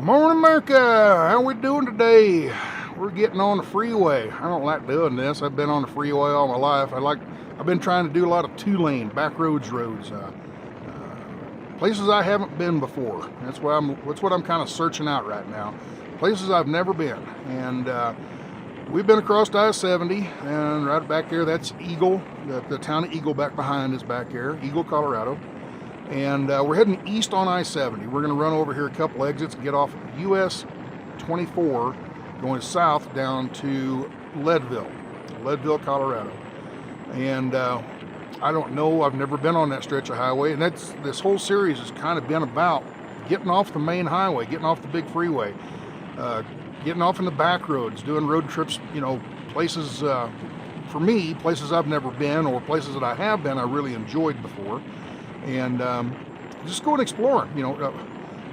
Morning, America. How we doing today? We're getting on the freeway. I don't like doing this. I've been on the freeway all my life. I've been trying to do a lot of two-lane back roads, places I haven't been before. That's what I'm kind of searching out right now. Places I've never been. And we've been across I-70, and right back there, that's Eagle. The town of Eagle back behind is back there, Eagle, Colorado. And we're heading east on I-70. We're going to run over here a couple exits and get off US-24, going south down to Leadville, Colorado. And I don't know, I've never been on that stretch of highway, and this whole series has kind of been about getting off the main highway, getting off the big freeway, getting off in the back roads, doing road trips, places, for me, places I've never been, or places that I have been I really enjoyed before. And just going exploring,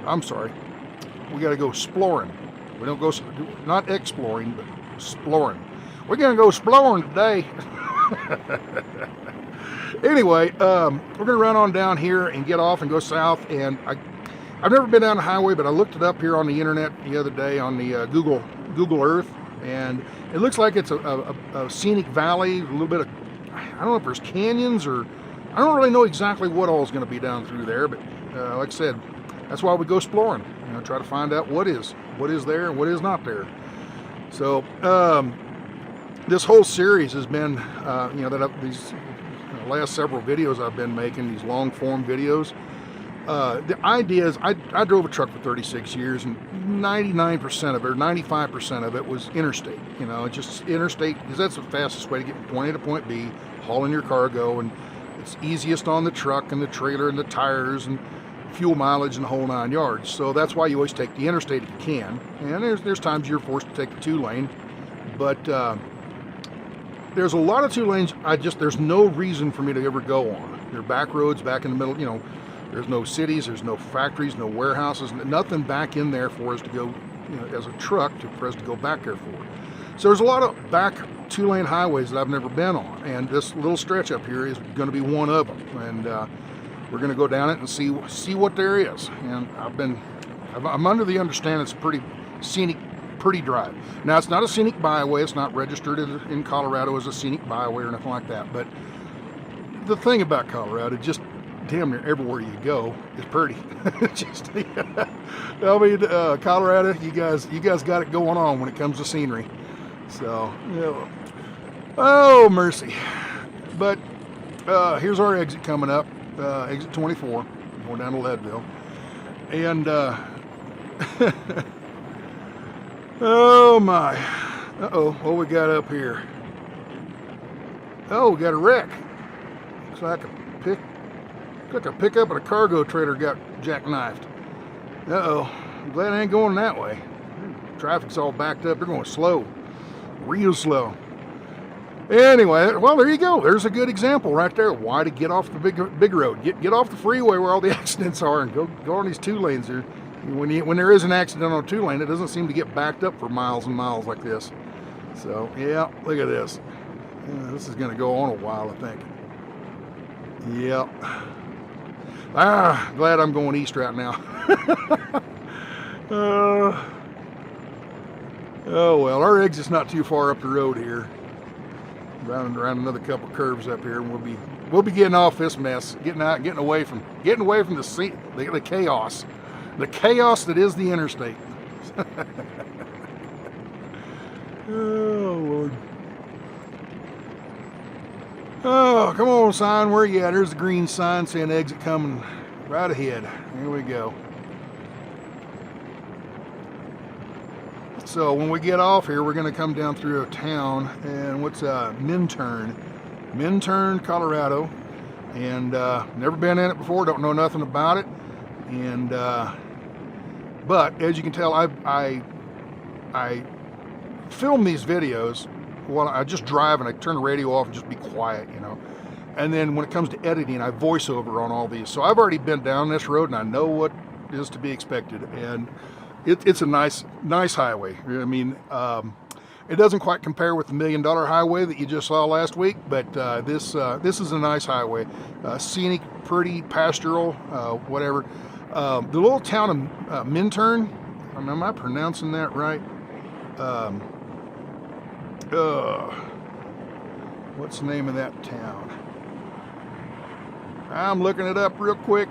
I'm sorry, we got to go exploring. We don't go, not exploring, but exploring. We're going to go exploring today. Anyway, we're going to run on down here and get off and go south. And I've never been down the highway, but I looked it up here on the internet the other day on the Google Earth. And it looks like it's a scenic valley, a little bit of, I don't know if there's canyons or, I don't really know exactly what all is going to be down through there, but like I said, that's why we go exploring. Try to find out what is there and what is not there. So this whole series has been, these last several videos I've been making, these long form videos. The idea is, I drove a truck for 36 years, and 99% of it, or 95% of it, was interstate. Just interstate, because that's the fastest way to get from point A to point B, hauling your cargo, and it's easiest on the truck and the trailer and the tires and fuel mileage and the whole 9 yards. So that's why you always take the interstate if you can. And there's times you're forced to take the 2-lane, but there's a lot of 2 lanes. There's no reason for me to ever go on. They're back roads, back in the middle. There's no cities, there's no factories, no warehouses, nothing back in there for us to go, as a truck for us to go back there for. So there's a lot of back 2-lane highways that I've never been on, and this little stretch up here is going to be one of them. And we're going to go down it and see what there is. And I'm under the understanding it's a pretty scenic, pretty drive. Now, it's not a scenic byway. It's not registered in Colorado as a scenic byway or nothing like that. But the thing about Colorado, just damn near everywhere you go is pretty. Colorado, you guys got it going on when it comes to scenery. So, oh mercy. But here's our exit coming up, exit 24, going down to Leadville. And oh my, what we got up here? Oh, we got a wreck. Looks like a pickup and a cargo trailer got jackknifed. I'm glad I ain't going that way. Traffic's all backed up. They're going slow, real slow. Anyway, well, there you go. There's a good example right there. Why to get off the big road, get off the freeway where all the accidents are, and go on these 2 lanes. When there is an accident on a 2-lane, it doesn't seem to get backed up for miles and miles like this. So yeah, look at this. This is going to go on a while, I think. Yep. Glad I'm going east right now. Oh well, our exit's not too far up the road here. Around another couple curves up here, and we'll be getting off this mess, getting away from the chaos that is the interstate. Oh Lord. Oh, come on, sign, where you at? There's the green sign saying exit coming right ahead. Here we go. So when we get off here, we're going to come down through a town, and what's Minturn, Colorado, and never been in it before, don't know nothing about it, and but as you can tell, I film these videos while I just drive, and I turn the radio off and just be quiet, and then when it comes to editing, I voice over on all these. So I've already been down this road, and I know what is to be expected, and it's a nice highway. I mean, it doesn't quite compare with the $1 Million highway that you just saw last week, but this is a nice highway, scenic, pretty, pastoral, whatever. The little town of Minturn, Am I pronouncing that right? What's the name of that town? I'm looking it up real quick.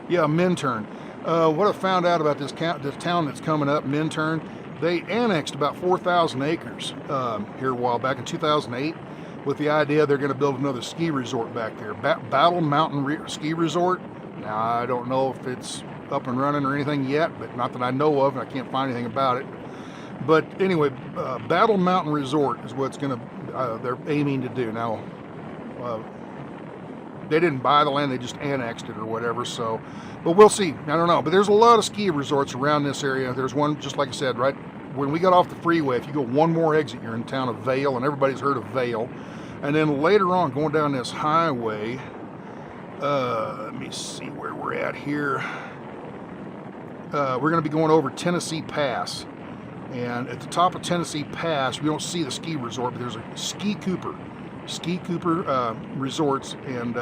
Yeah, Minturn. What I found out about this town that's coming up, Minturn, they annexed about 4,000 acres here a while back in 2008 with the idea they're going to build another ski resort back there. Battle Mountain Ski Resort. Now, I don't know if it's up and running or anything yet, but not that I know of, and I can't find anything about it. But anyway, Battle Mountain Resort is what's going to, they're aiming to do. Now, they didn't buy the land, they just annexed it or whatever, so, but we'll see. I don't know. But there's a lot of ski resorts around this area. There's one, just like I said, right when we got off the freeway, if you go one more exit, you're in the town of Vail, and everybody's heard of Vail. And then later on, going down this highway, let me see where we're at here. We're going to be going over Tennessee Pass. And at the top of Tennessee Pass, we don't see the ski resort, but there's a Ski Cooper resorts, and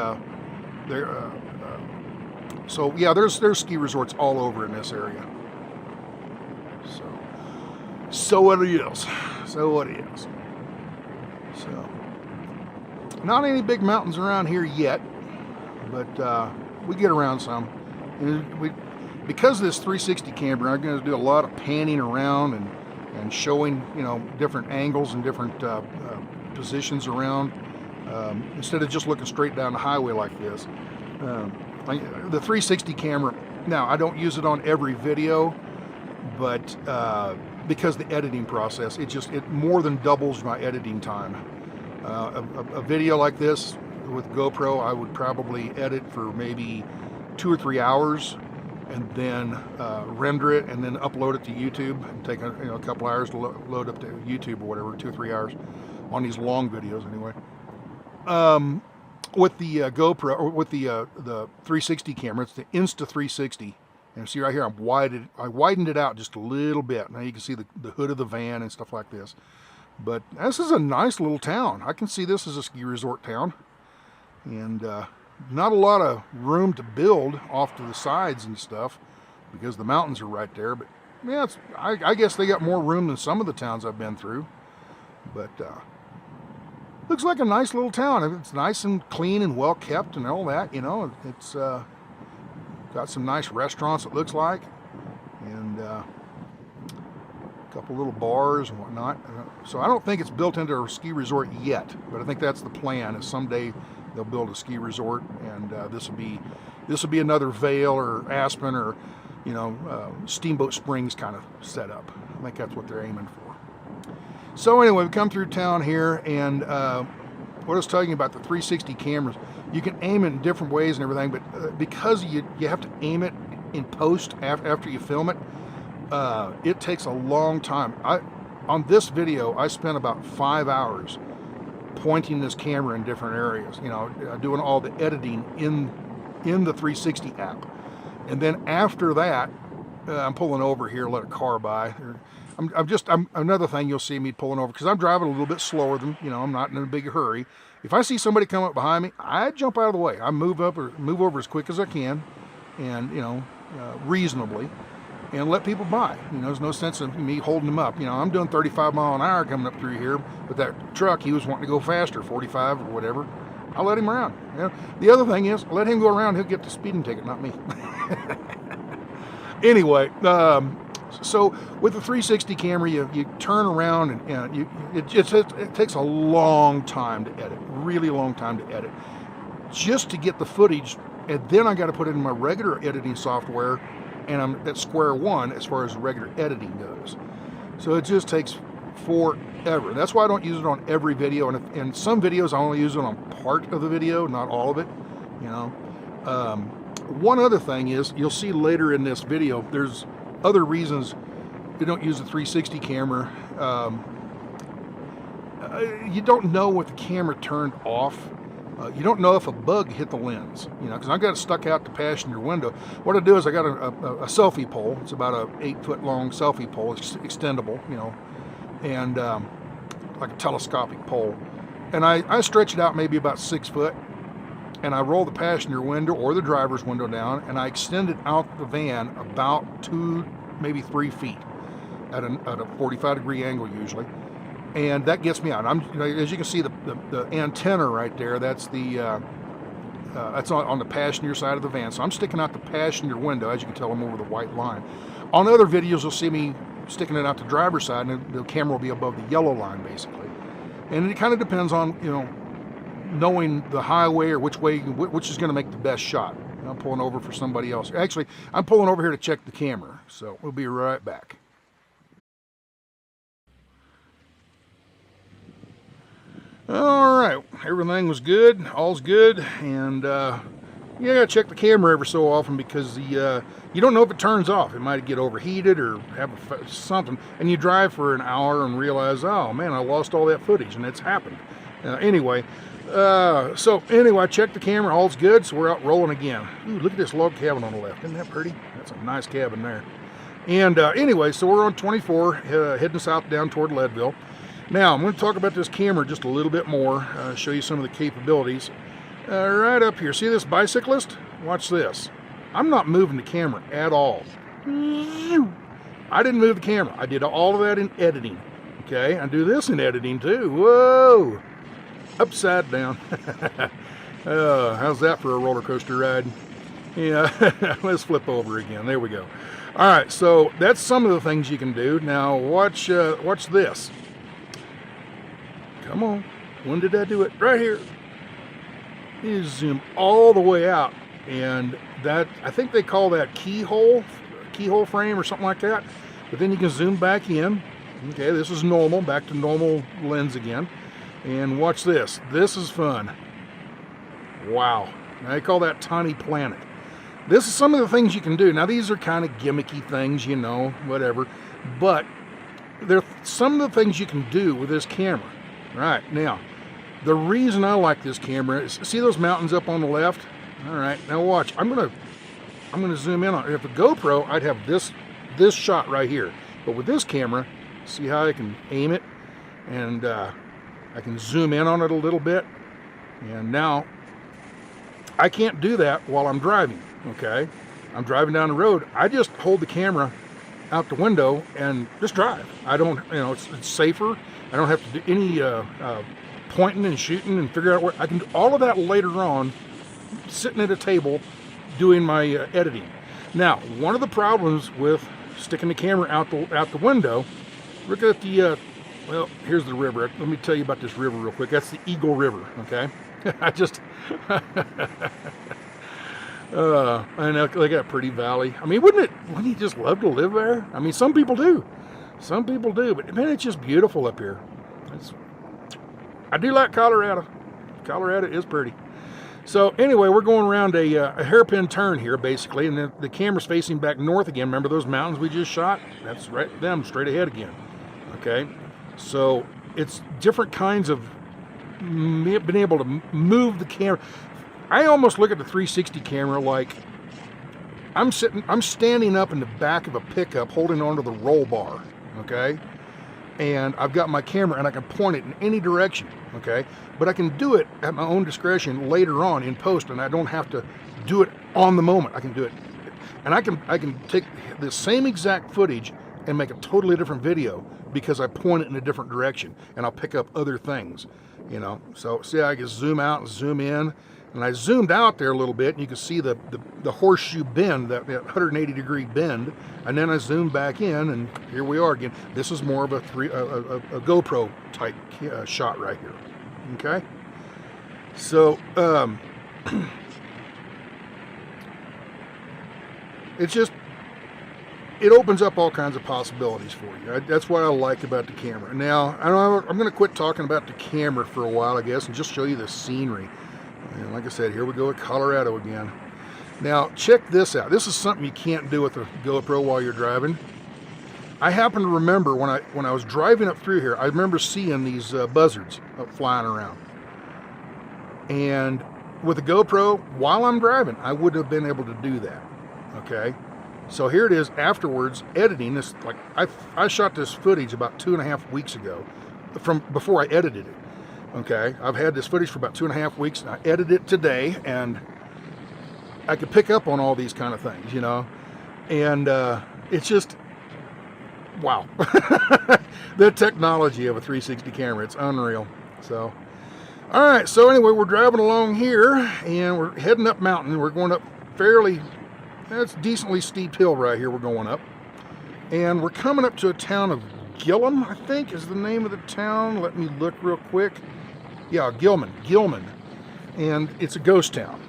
so yeah, there's ski resorts all over in this area. So it is. So not any big mountains around here yet, but we get around some. And because of this 360 camera, I'm going to do a lot of panning around and showing, you know, different angles and different positions around, instead of just looking straight down the highway like this. The 360 camera, now I don't use it on every video, but because the editing process, it more than doubles my editing time. A video like this with GoPro, I would probably edit for maybe 2 or 3 hours, and then render it and then upload it to YouTube, and take a couple hours to load up to YouTube or whatever, 2 or 3 hours on these long videos anyway. With the GoPro, or with the 360 camera, it's the Insta360, and see right here, I widened it out just a little bit. Now you can see the hood of the van and stuff like this. But this is a nice little town. I can see this as a ski resort town, and not a lot of room to build off to the sides and stuff because the mountains are right there. But yeah, I guess they got more room than some of the towns I've been through. But looks like a nice little town. It's nice and clean and well kept and all that, you know. It's got some nice restaurants, it looks like, and a couple little bars and whatnot. So I don't think it's built into a ski resort yet, but I think that's the plan, is someday they'll build a ski resort, and this will be another Vail or Aspen or, you know, Steamboat Springs kind of setup. I think that's what they're aiming for. So anyway, we come through town here, and what I was talking about, the 360 cameras, you can aim it in different ways and everything, but because you have to aim it in post after you film it, it takes a long time. On this video, I spent about 5 hours pointing this camera in different areas, you know, doing all the editing in the 360 app. And then after that, I'm pulling over here, let a car by. I'm another thing you'll see me pulling over, because I'm driving a little bit slower than, you know, I'm not in a big hurry. If I see somebody come up behind me, I jump out of the way. I move over as quick as I can, and, you know, reasonably, and let people by. You know, there's no sense of me holding them up. You know, I'm doing 35 mile an hour coming up through here, but that truck, he was wanting to go faster, 45 or whatever. I'll let him around. You know? The other thing is, let him go around, he'll get the speeding ticket, not me. Anyway, so with the 360 camera, you turn around, and it takes a long time to edit, really long time to edit, just to get the footage, and then I got to put it in my regular editing software, and I'm at square one as far as regular editing goes. So it just takes forever. That's why I don't use it on every video, and in some videos I only use it on part of the video, not all of it, you know. One other thing is, you'll see later in this video, there's other reasons you don't use the 360 camera. You don't know what the camera turned off. You don't know if a bug hit the lens, you know, because I've got it stuck out the passenger window. What I do is I got a selfie pole. It's about a 8-foot long selfie pole. It's extendable, you know, and like a telescopic pole. And I stretch it out maybe about 6 foot, and I roll the passenger window or the driver's window down, and I extend it out the van about 2, maybe 3 feet at a 45-degree angle usually, and that gets me out. As you can see, the antenna right there, that's that's on the passenger side of the van. So I'm sticking out the passenger window. As you can tell, I'm over the white line. On other videos, you'll see me sticking it out the driver's side, and the camera will be above the yellow line, basically. And it kind of depends on, knowing the highway or which is going to make the best shot. I'm pulling over for somebody else. Actually, I'm pulling over here to check the camera. So we'll be right back. All right, everything was good, all's good, and you gotta check the camera every so often because you don't know if it turns off. It might get overheated or have something, and you drive for an hour and realize, oh man, I lost all that footage, and it's happened. Anyway, I checked the camera, all's good, so we're out rolling again. Ooh, look at this log cabin on the left. Isn't that pretty? That's a nice cabin there. And anyway, so we're on 24, heading south down toward Leadville. Now, I'm going to talk about this camera just a little bit more, show you some of the capabilities. Right up here, see this bicyclist? Watch this. I'm not moving the camera at all. I didn't move the camera. I did all of that in editing. Okay, I do this in editing too. Whoa! Upside down. How's that for a roller coaster ride? Yeah, let's flip over again. There we go. All right, so that's some of the things you can do. Now, watch this. Come on, when did I do it? Right here. You zoom all the way out, and that, I think they call that keyhole frame or something like that. But then you can zoom back in. Okay, this is normal, back to normal lens again. And watch this. This is fun. Wow. I call that Tiny Planet. This is some of the things you can do. Now, these are kind of gimmicky things, whatever. But they're some of the things you can do with this camera. Right, now, the reason I like this camera is, see those mountains up on the left? All right, now watch. I'm gonna zoom in on it. If a GoPro, I'd have this shot right here. But with this camera, see how I can aim it, and I can zoom in on it a little bit. And now, I can't do that while I'm driving, okay? I'm driving down the road. I just hold the camera out the window and just drive. I don't, it's safer. I don't have to do any pointing and shooting and figure out where. I can do all of that later on, sitting at a table doing my editing. Now, one of the problems with sticking the camera out the window, look at the, well, here's the river. Let me tell you about this river real quick. That's the Eagle River, okay? I just, and look at that pretty valley. I mean, wouldn't you just love to live there? I mean, some people do. Some people do, but man, it's just beautiful up here. I do like Colorado. Colorado is pretty. So anyway, we're going around a hairpin turn here, basically, and the camera's facing back north again. Remember those mountains we just shot? That's right, them straight ahead again. Okay, so it's different kinds of being able to move the camera. I almost look at the 360 camera like I'm standing up in the back of a pickup holding onto the roll bar, okay? And I've got my camera and I can point it in any direction, okay? But I can do it at my own discretion later on in post, and I don't have to do it on the moment. I can do it, and I can take the same exact footage and make a totally different video because I point it in a different direction, and I'll pick up other things, So see, I can zoom out and zoom in. And I zoomed out there a little bit, and you can see the horseshoe bend, that 180-degree bend. And then I zoomed back in, and here we are again. This is more of a GoPro type shot right here. Okay, so it opens up all kinds of possibilities for you. That's what I like about the camera. Now, I'm going to quit talking about the camera for a while, I guess, and just show you the scenery. And like I said, here we go with Colorado again. Now, check this out. This is something you can't do with a GoPro while you're driving. I happen to remember when I was driving up through here, I remember seeing these buzzards flying around. And with a GoPro, while I'm driving, I wouldn't have been able to do that. Okay? So here it is afterwards, editing this. Like I shot this footage about 2.5 weeks ago, from before I edited it. Okay, I've had this footage for about 2.5 weeks, and I edited it today, and I could pick up on all these kind of things, you know, and it's just, wow. The technology of a 360 camera, it's unreal. So, all right, so anyway, we're driving along here, and we're heading up mountain. We're going up fairly, that's decently steep hill right here we're going up, and we're coming up to a town of Gillum, I think is the name of the town. Let me look real quick. Yeah, Gilman, and it's a ghost town,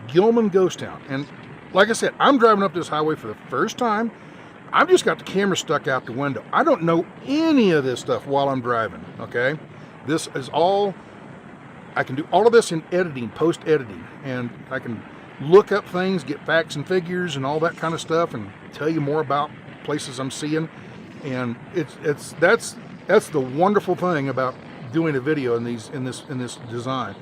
Gilman Ghost Town. And like I said, I'm driving up this highway for the first time. I've just got the camera stuck out the window. I don't know any of this stuff while I'm driving, okay? This is all, I can do all of this in editing, post-editing, and I can look up things, get facts and figures and all that kind of stuff, and tell you more about places I'm seeing. And that's the wonderful thing about doing a video in this design.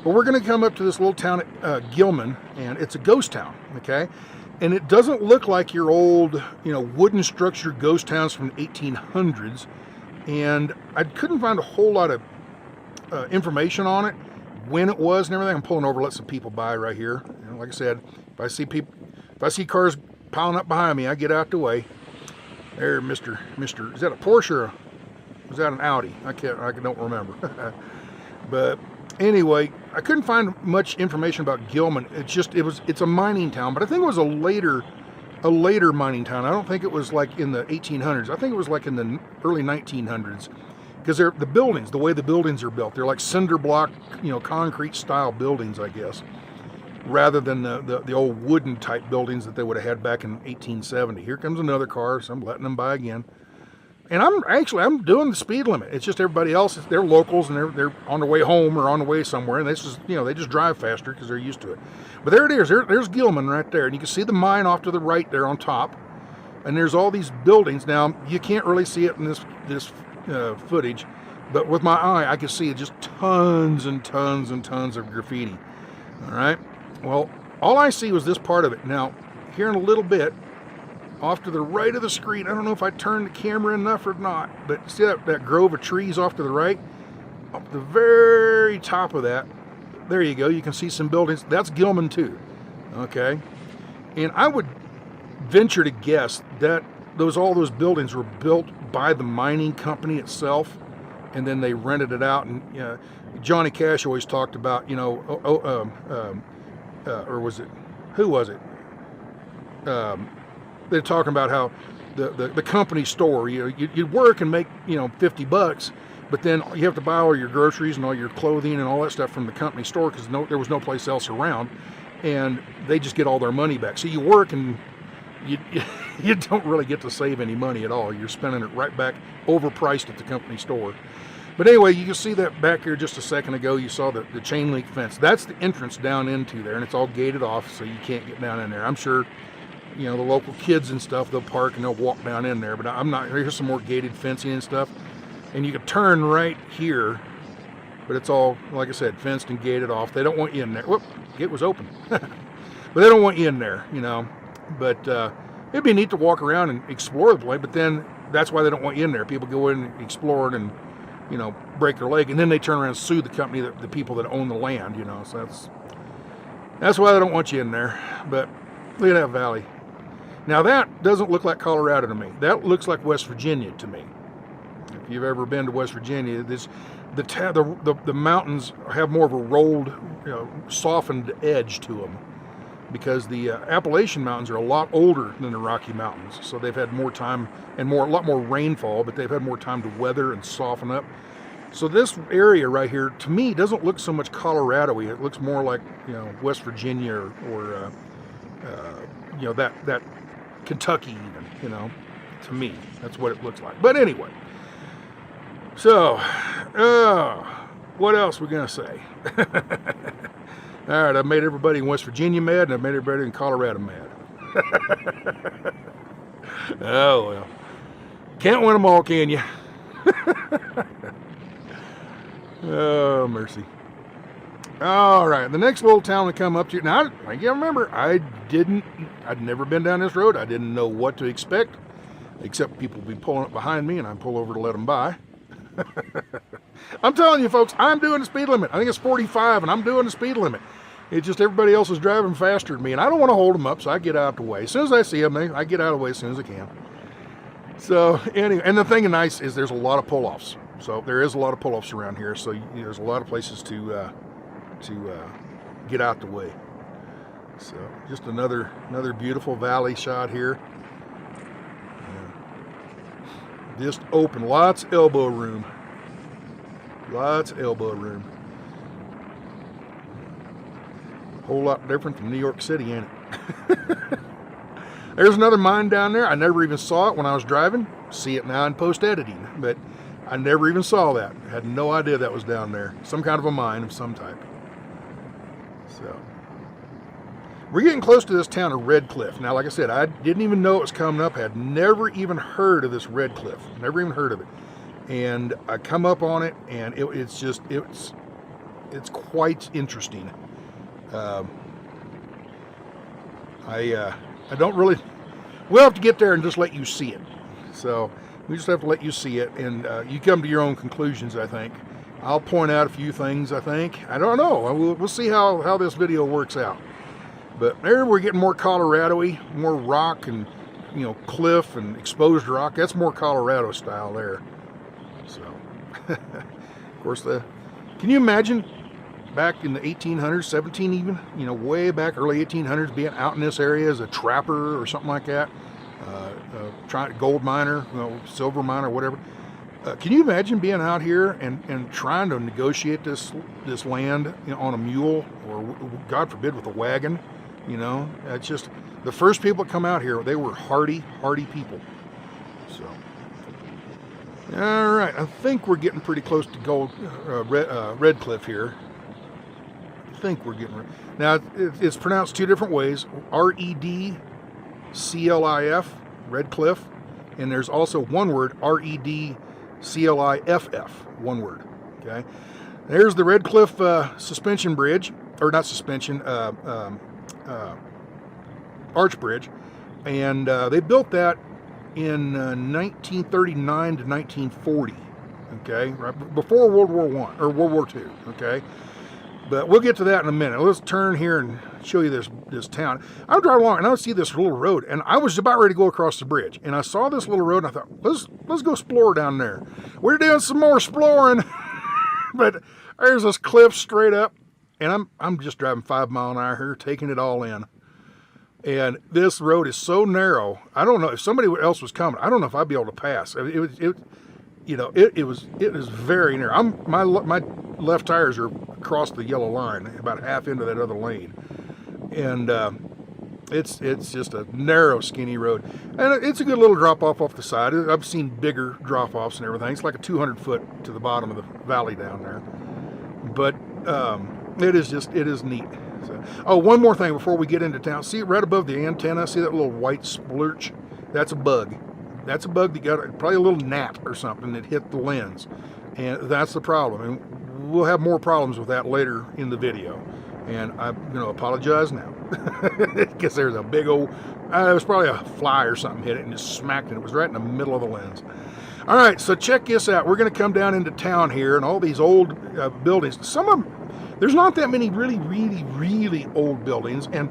But we're going to come up to this little town at Gilman, and it's a ghost town, okay? And it doesn't look like your old, you know, wooden structured ghost towns from the 1800s. And I couldn't find a whole lot of information on it, when it was and everything. I'm pulling over, let some people by right here. You know, like I said, if I see cars piling up behind me, I get out the way. There, Mr. Is that a Porsche or was that an Audi? I don't remember. But anyway, I couldn't find much information about Gilman. It's a mining town, but I think it was a later mining town. I don't think it was like in the 1800s. I think it was like in the early 1900s, because the buildings, the way the buildings are built, they're like cinder block, you know, concrete style buildings, I guess, rather than the old wooden type buildings that they would have had back in 1870. Here comes another car, so I'm letting them by again. And I'm doing the speed limit. It's just everybody else, they're locals, and they're on their way home or on the way somewhere, and they just drive faster because they're used to it. But there it is. There's Gilman right there, and you can see the mine off to the right there on top. And there's all these buildings. Now you can't really see it in this footage, but with my eye, I can see just tons and tons and tons of graffiti. All right. Well, all I see was this part of it. Now, here in a little bit, off to the right of the screen, I don't know if I turned the camera enough or not, but see that grove of trees off to the right? Up the very top of that, there you go, you can see some buildings. That's Gilman too, okay? And I would venture to guess that all those buildings were built by the mining company itself, and then they rented it out. And Johnny Cash always talked about, you know, or was it, who was it? They're talking about how the company store, you work and make, you know, $50, but then you have to buy all your groceries and all your clothing and all that stuff from the company store because there was no place else around, and they just get all their money back. So you work and you don't really get to save any money at all. You're spending it right back overpriced at the company store. But anyway, you can see that back here just a second ago. You saw the chain link fence. That's the entrance down into there, and it's all gated off, so you can't get down in there. I'm sure, you know, the local kids and stuff, they'll park and they'll walk down in there, but I'm not. Here's some more gated fencing and stuff, and you can turn right here, but it's all, like I said, fenced and gated off. They don't want you in there. Whoop, gate was open. But they don't want you in there, you know. But it'd be neat to walk around and explore the place, but then that's why they don't want you in there. People go in and explore it and, you know, break their leg, and then they turn around and sue the company, the people that own the land, you know. So that's why they don't want you in there. But look at that valley. Now that doesn't look like Colorado to me. That looks like West Virginia to me. If you've ever been to West Virginia, the mountains have more of a rolled, you know, softened edge to them, because the Appalachian Mountains are a lot older than the Rocky Mountains, so they've had more time and a lot more rainfall, but they've had more time to weather and soften up. So this area right here, to me, doesn't look so much Colorado-y. It looks more like, you know, West Virginia or you know, that Kentucky even, you know. To me, that's what it looks like. But anyway, so what else we gonna say? All right, I've made everybody in West Virginia mad, and I've made everybody in Colorado mad. Oh, well. Can't win them all, can you? Oh, mercy. All right, the next little town we come up to. Now, I can't remember. I'd never been down this road. I didn't know what to expect, except people would be pulling up behind me, and I'd pull over to let them by. I'm telling you, folks, I'm doing the speed limit. I think it's 45, and I'm doing the speed limit. It's just everybody else is driving faster than me, and I don't want to hold them up, so I get out of the way. As soon as I see them, I get out of the way as soon as I can. So anyway, and the thing is nice is there's a lot of pull-offs. So there is a lot of pull-offs around here, so there's a lot of places to get out the way. So just another beautiful valley shot here. Just open, lots of elbow room. Lots of elbow room. Whole lot different from New York City, ain't it? There's another mine down there. I never even saw it when I was driving. See it now in post-editing, but I never even saw that. Had no idea that was down there. Some kind of a mine of some type. So we're getting close to this town of Red Cliff. Now, like I said, I didn't even know it was coming up. Had never even heard of this Red Cliff. Never even heard of it. And I come up on it, and it's quite interesting. I don't really, we'll have to get there and just let you see it. So we just have to let you see it, and you come to your own conclusions, I think. I'll point out a few things, I think. I don't know. We'll see how this video works out. But there we're getting more Colorado-y, more rock and, you know, cliff and exposed rock. That's more Colorado style there. So, of course, can you imagine back in the 1800s, 17 even, you know, way back early 1800s, being out in this area as a trapper or something like that, trying gold miner, you know, silver miner, whatever. Can you imagine being out here and trying to negotiate this land, you know, on a mule, or God forbid with a wagon? You know, it's just the first people that come out here, they were hardy people. So, all right, I think we're getting pretty close to Red Cliff here. I think we're getting now. It's pronounced two different ways: R-E-D-C-L-I-F, Red Cliff, and there's also one word, R-E-D-C-L-I-F-F, one word. Okay, there's the Red Cliff suspension bridge, or not suspension, arch bridge, and they built that in 1939 to 1940. Okay, right before World War I or World War II. Okay. But we'll get to that in a minute. Let's turn here and show you this town. I'm driving along and I see this little road, and I was about ready to go across the bridge, and I saw this little road, and I thought, let's go explore down there. We're doing some more exploring, but there's this cliff straight up, and I'm just driving 5 miles an hour here, taking it all in. And this road is so narrow. I don't know if somebody else was coming. I don't know if I'd be able to pass. It was very narrow. My left tires are across the yellow line, about half into that other lane, and it's just a narrow, skinny road, and it's a good little drop off the side. I've seen bigger drop offs and everything. It's like a 200-foot to the bottom of the valley down there, but it is neat. So, oh, one more thing before we get into town. See right above the antenna? See that little white splurch? That's a bug. That's a bug that got probably a little gnat or something that hit the lens, and that's the problem. And we'll have more problems with that later in the video, and I'm going to apologize now because there's a big old, it was probably a fly or something hit it and just smacked it. It was right in the middle of the lens. All right, so check this out. We're going to come down into town here, and all these old buildings. Some of them, there's not that many really old buildings, and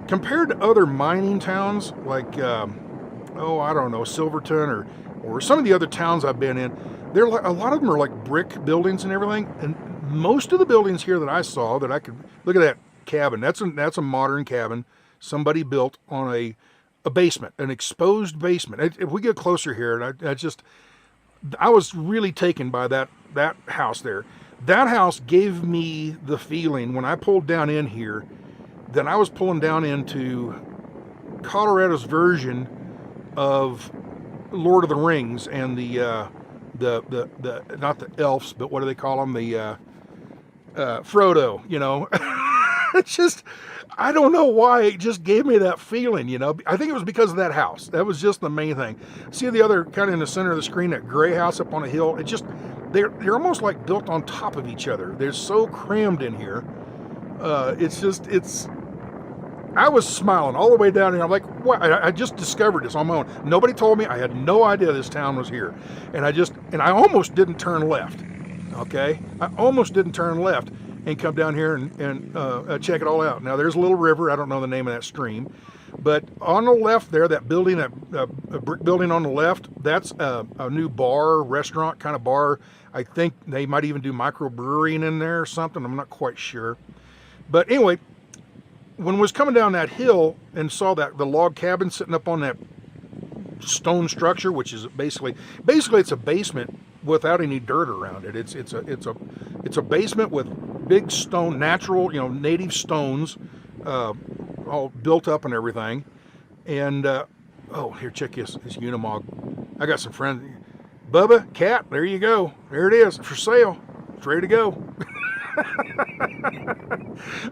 compared to other mining towns like I don't know, Silverton or some of the other towns I've been in, a lot of them are like brick buildings and everything. And most of the buildings here that I saw that I could look at, that cabin, that's a modern cabin somebody built on a basement, an exposed basement. If we get closer here, and I was really taken by that house there. That house gave me the feeling when I pulled down in here that I was pulling down into Colorado's version of Lord of the Rings and the not the elves, but what do they call them? The Frodo, you know. It's just, I don't know why it just gave me that feeling, you know. I think it was because of that house. That was just the main thing. See the other kind of in the center of the screen, that gray house up on a hill? It just, they're almost like built on top of each other. They're so crammed in here. I was smiling all the way down here. I'm like, what? I just discovered this on my own. Nobody told me. I had no idea this town was here. And I almost didn't turn left. Okay? I almost didn't turn left and come down here and check it all out. Now, there's a little river. I don't know the name of that stream. But on the left there, that building, that brick building on the left, that's a new bar, restaurant kind of bar. I think they might even do microbrewing in there or something. I'm not quite sure. But anyway, when I was coming down that hill and saw that the log cabin sitting up on that stone structure, which is basically it's a basement without any dirt around it. It's a basement with big stone, natural, native stones, all built up and everything. And oh, here, check this Unimog. I got some friends. Bubba, cat, there you go. There it is, for sale. It's ready to go.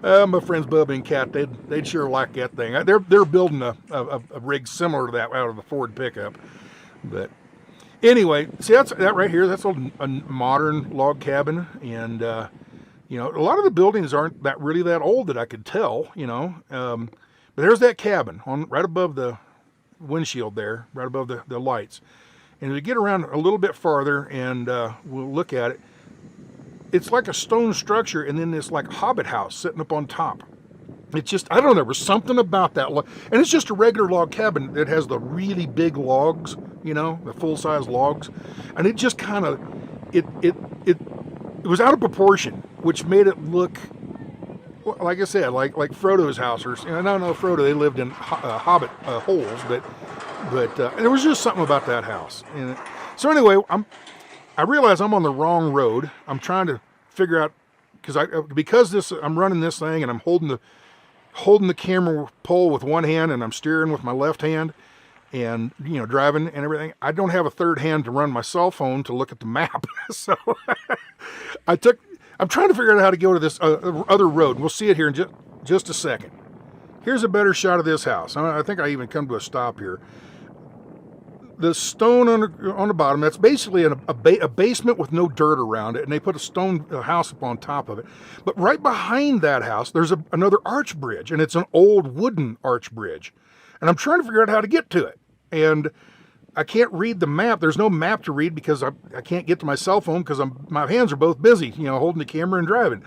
My friends Bubba and Cat, they'd sure like that thing. They're building a rig similar to that out of the Ford pickup. But anyway, see, that right here, that's a modern log cabin. And a lot of the buildings aren't really that old that I could tell, but there's that cabin right above the windshield there, right above the lights. And as we get around a little bit farther and we'll look at it, it's like a stone structure and then this like hobbit house sitting up on top. It's just, I don't know, there was something about that. And it's just a regular log cabin that has the really big logs, the full-size logs. And it just kind of, it was out of proportion, which made it look, like I said, like Frodo's house. Or, I don't know Frodo, they lived in hobbit holes, but there was just something about that house. And so anyway, I realize I'm on the wrong road. I'm trying to figure out, because I'm running this thing and I'm holding the camera pole with one hand and I'm steering with my left hand and driving and everything. I don't have a third hand to run my cell phone to look at the map. So I'm trying to figure out how to go to this other road. We'll see it here in just a second. Here's a better shot of this house. I think I even come to a stop here. The stone on the bottom, that's basically a basement with no dirt around it, and they put a stone house up on top of it. But right behind that house, there's another arch bridge, and it's an old wooden arch bridge. And I'm trying to figure out how to get to it. And I can't read the map. There's no map to read because I can't get to my cell phone because my hands are both busy, holding the camera and driving.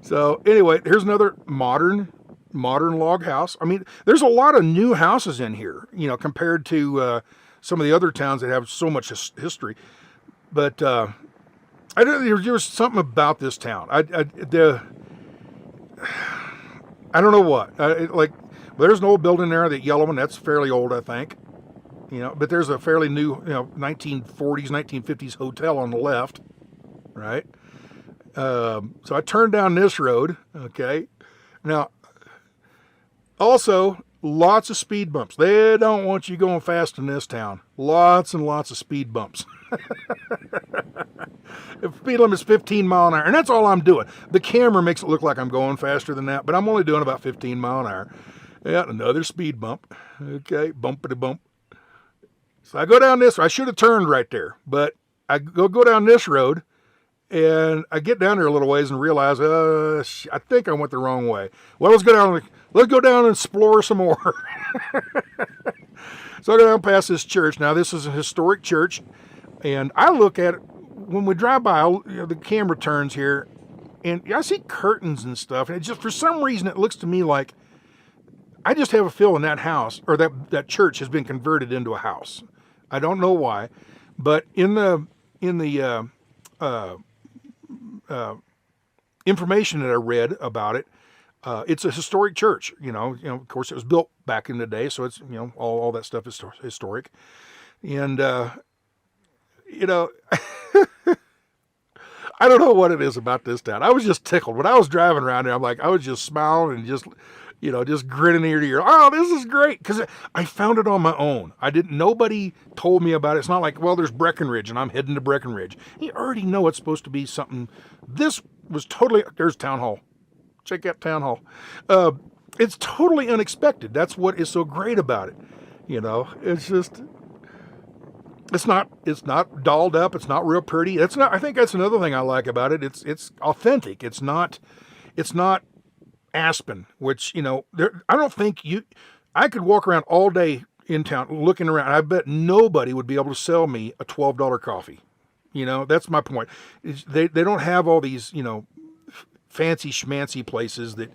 So anyway, here's another modern log house. I mean, there's a lot of new houses in here, compared to some of the other towns that have so much history. But there was something about this town. I don't know what. There's an old building there, that yellow one. That's fairly old, I think. But there's a fairly new, 1940s, 1950s hotel on the left, right? So I turned down this road. Okay. Now, also, lots of speed bumps. They don't want you going fast in this town. Lots and lots of speed bumps. The speed limit is 15 mile an hour, and that's all I'm doing. The camera makes it look like I'm going faster than that, but I'm only doing about 15 mile an hour. Yeah, another speed bump. Okay, bumpity bump. So I go down this. I should have turned right there, but I go down this road, and I get down there a little ways and realize, I think I went the wrong way. Well, let's go down and explore some more. So I go down past this church. Now, this is a historic church, and I look at it, when we drive by, the camera turns here, and I see curtains and stuff, and it just, for some reason, it looks to me like, I just have a feeling that house, or that church has been converted into a house. I don't know why, but in the information that I read about it, it's a historic church. Of course, it was built back in the day, so it's all that stuff is historic, and I don't know what it is about this town. I was just tickled when I was driving around there. I was just smiling and just grinning ear to ear. Oh, this is great, because I found it on my own. Nobody told me about it. It's not like, well, there's Breckenridge and I'm heading to Breckenridge. You already know it's supposed to be something. This was totally, there's Town Hall. Check out Town Hall. It's totally unexpected. That's what is so great about it. It's just, it's not dolled up. It's not real pretty. I think that's another thing I like about it. It's authentic. It's not Aspen, which, you know, I don't think I could walk around all day in town looking around. I bet nobody would be able to sell me a $12 coffee. You know, that's my point. They don't have all these, you know, fancy schmancy places that,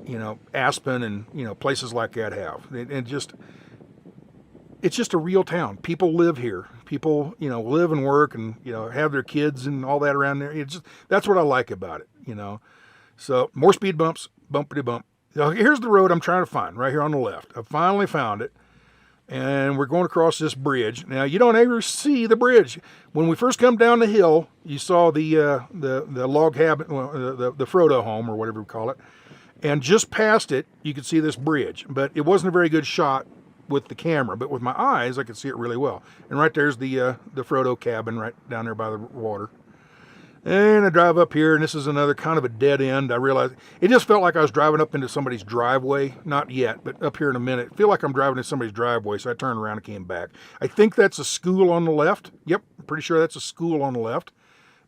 you know, Aspen and, you know, places like that have. And it's just a real town. People live here. People, you know, live and work and, you know, have their kids and all that around there. That's what I like about it, you know. So more speed bumps, bumpity bump. Now, here's the road I'm trying to find right here on the left. I finally found it. And we're going across this bridge. Now, you don't ever see the bridge. When we first come down the hill, you saw the log cabin, the Frodo home, or whatever we call it. And just past it, you could see this bridge. But it wasn't a very good shot with the camera. But with my eyes, I could see it really well. And right there's the Frodo cabin right down there by the water. And I drive up here, and this is another kind of a dead end. I realized it just felt like I was driving up into somebody's driveway. Not yet, but up here in a minute. I feel like I'm driving into somebody's driveway, so I turned around and came back. I think that's a school on the left. Yep, I'm pretty sure that's a school on the left.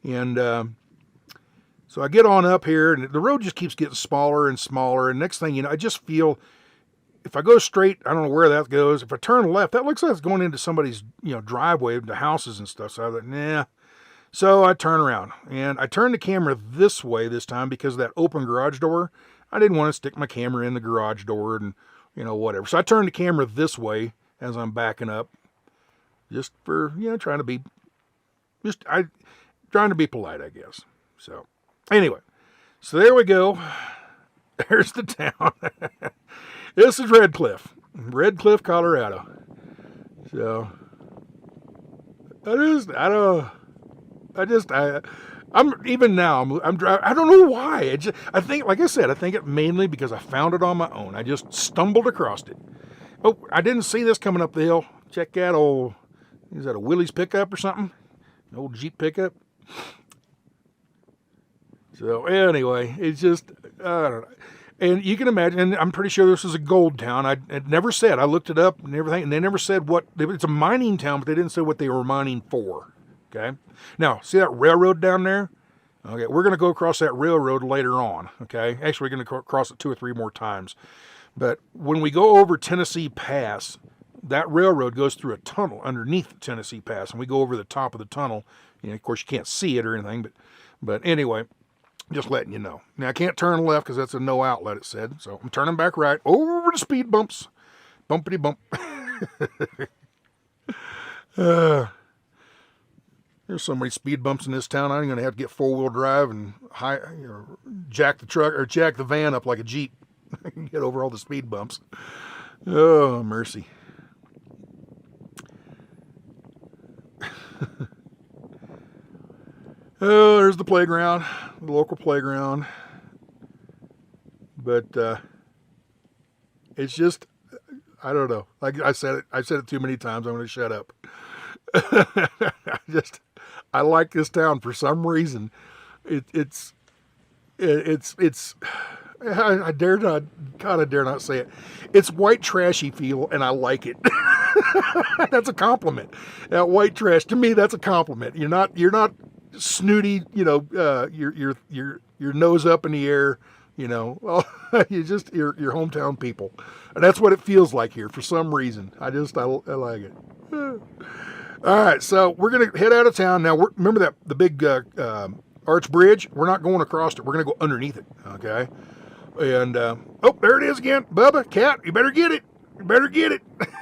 And so I get on up here, and the road just keeps getting smaller and smaller. And next thing you know, I just feel, if I go straight, I don't know where that goes. If I turn left, that looks like it's going into somebody's, you know, driveway, into houses and stuff. So I thought, nah. So I turn around, and I turn the camera this way this time because of that open garage door. I didn't want to stick my camera in the garage door and, you know, whatever. So I turned the camera this way as I'm backing up, just for, you know, trying to be polite, I guess. So anyway, so there we go. There's the town. This is Red Cliff, Colorado. So I'm even now, I'm driving. I don't know why. I think, like I said, I think it mainly because I found it on my own. I just stumbled across it. Oh, I didn't see this coming up the hill. Check that old, is that a Willys pickup or something? An old Jeep pickup. So anyway, it's just, I don't know. And you can imagine, and I'm pretty sure this is a gold town. It never said. I looked it up and everything, and they never said what, it's a mining town, but they didn't say what they were mining for. Okay. Now, see that railroad down there? Okay, we're going to go across that railroad later on. Okay. Actually, we're going to cross it 2 or 3 more times. But when we go over Tennessee Pass, that railroad goes through a tunnel underneath Tennessee Pass, and we go over the top of the tunnel. You know, of course, you can't see it or anything, but anyway, just letting you know. Now, I can't turn left because that's a no outlet, it said. So I'm turning back right over the speed bumps. Bumpity bump. There's so many speed bumps in this town. I'm going to have to get 4-wheel drive and jack the truck or jack the van up like a Jeep. Get over all the speed bumps. Oh, mercy. Oh, there's the playground, the local playground. But it's just, I don't know. Like I've said it too many times. I'm going to shut up. I like this town for some reason. It's I dare not, God, I dare not say it. It's white trashy feel, and I like it. That's a compliment. White trash, to me, that's a compliment. You're not snooty, you know, your nose up in the air, you know. Well, you're hometown people, and that's what it feels like here for some reason. I like it. All right, so we're gonna head out of town now. Remember the big arch bridge? We're not going across it. We're gonna go underneath it. Okay. And oh, there it is again, Bubba, cat. You better get it.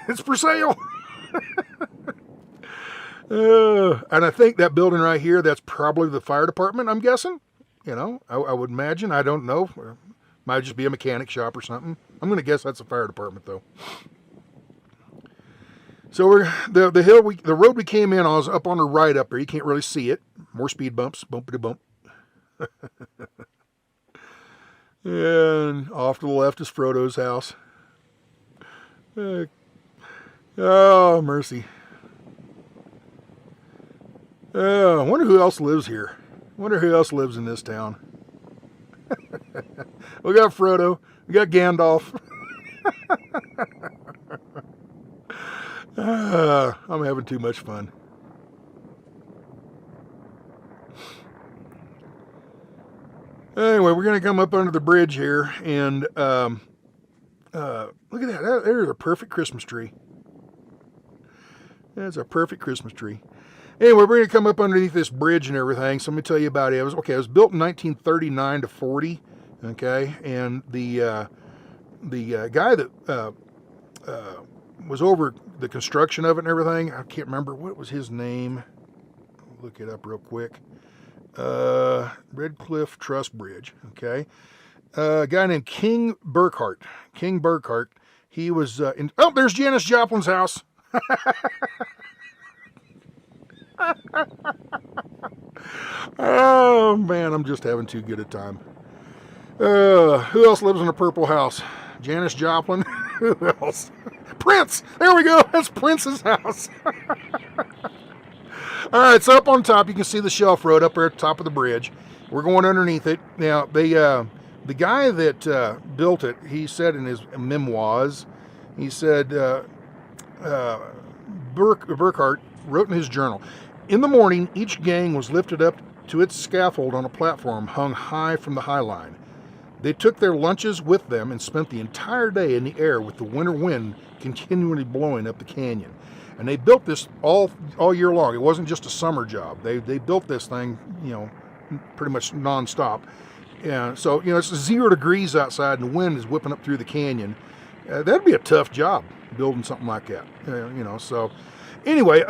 It's for sale. And I think that building right here, that's probably the fire department, I'm guessing. You know, I would imagine. I don't know. Might just be a mechanic shop or something. I'm going to guess that's the fire department, though. So the road we came in on is up on the right up there. You can't really see it. More speed bumps, bumpity bump. And off to the left is Frodo's house. Oh, mercy. I wonder who else lives here. I wonder who else lives in this town. We got Frodo. We got Gandalf. I'm having too much fun. Anyway, we're going to come up under the bridge here, and look at that. There's a perfect Christmas tree. That's a perfect Christmas tree. Anyway, we're going to come up underneath this bridge and everything. So let me tell you about it. It was built in 1939 to 40. Okay, and the guy that was over the construction of it and everything, I can't remember what was his name. I'll look it up real quick. Red Cliff Truss Bridge. Okay, a guy named King Burkhart. King Burkhart. He was oh, there's Janis Joplin's house. Oh man, I'm just having too good a time. Who else lives in a purple house? Janis Joplin. Who else? Prince. There we go. That's Prince's house. All right, so up on top you can see the shelf road up there at the top of the bridge. We're going underneath it now. The guy that built it, he said in his memoirs, he said Burkhart wrote in his journal, in the morning, each gang was lifted up to its scaffold on a platform hung high from the High Line. They took their lunches with them and spent the entire day in the air with the winter wind continually blowing up the canyon. And they built this all year long. It wasn't just a summer job. They built this thing, you know, pretty much nonstop. And so, you know, it's 0 degrees outside and the wind is whipping up through the canyon. That'd be a tough job building something like that, you know, so... Anyway,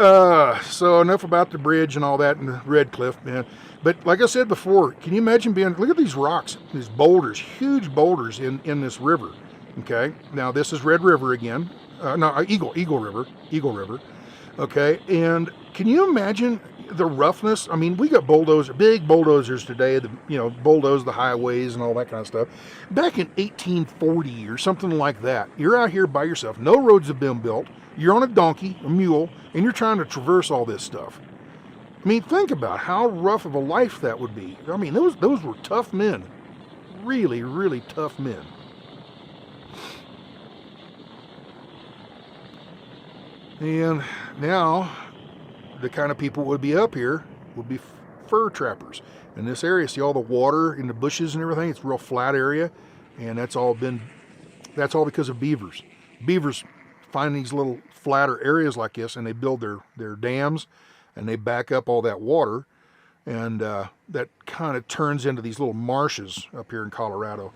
so enough about the bridge and all that and the Red Cliff, man. But like I said before, can you imagine look at these rocks, these boulders, huge boulders in this river, okay? Now, this is Red River again. No, Eagle River, okay? And can you imagine the roughness? I mean, we got big bulldozers today, you know, bulldoze the highways and all that kind of stuff. Back in 1840 or something like that, you're out here by yourself. No roads have been built. You're on a donkey, a mule, and you're trying to traverse all this stuff. I mean, think about how rough of a life that would be. I mean, those were tough men. Really, really tough men. And now, the kind of people would be up here would be fur trappers. In this area, see all the water in the bushes and everything? It's a real flat area, and that's all because of beavers. Beavers find these little flatter areas like this, and they build their dams, and they back up all that water, and that kind of turns into these little marshes up here in Colorado,